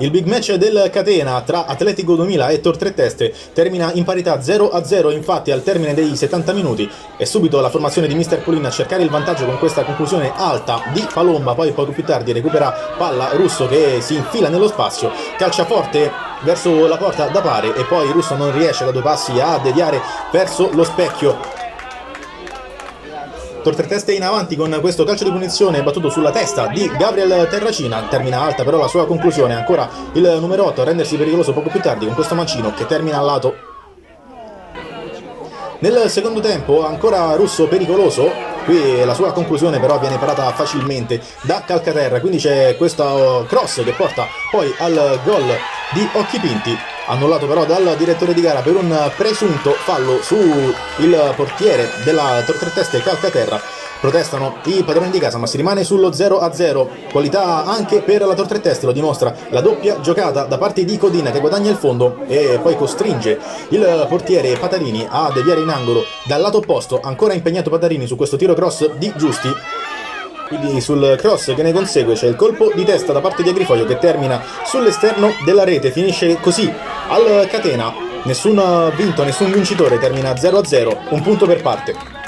Il big match del Catena tra Atletico 2000 e Tor Tre Teste termina in parità 0-0, infatti al termine dei 70 minuti è subito la formazione di Mister Polin a cercare il vantaggio con questa conclusione alta di Palomba, poi poco più tardi recupera palla Russo che si infila nello spazio, calcia forte verso la porta da Pare e poi Russo non riesce da due passi a deviare verso lo specchio. Tor Tre Teste in avanti con questo calcio di punizione battuto sulla testa di Gabriel Terracina, termina alta però la sua conclusione, ancora il numero 8 a rendersi pericoloso poco più tardi con questo mancino che termina al lato. Nel secondo tempo ancora Russo pericoloso, qui la sua conclusione però viene parata facilmente da Calcaterra, quindi c'è questo cross che porta poi al gol di Occhipinti, annullato però dal direttore di gara per un presunto fallo su il portiere della Tor Tre Teste Calcaterra. Protestano i padroni di casa, ma si rimane sullo 0-0, qualità anche per la Tor Tre Teste, lo dimostra la doppia giocata da parte di Codina che guadagna il fondo e poi costringe il portiere Patarini a deviare in angolo dal lato opposto, ancora impegnato Patarini su questo tiro cross di Giusti. Quindi sul cross che ne consegue c'è il colpo di testa da parte di Agrifoglio che termina sull'esterno della rete, finisce così al Catena, nessun vinto, nessun vincitore, termina 0-0, un punto per parte.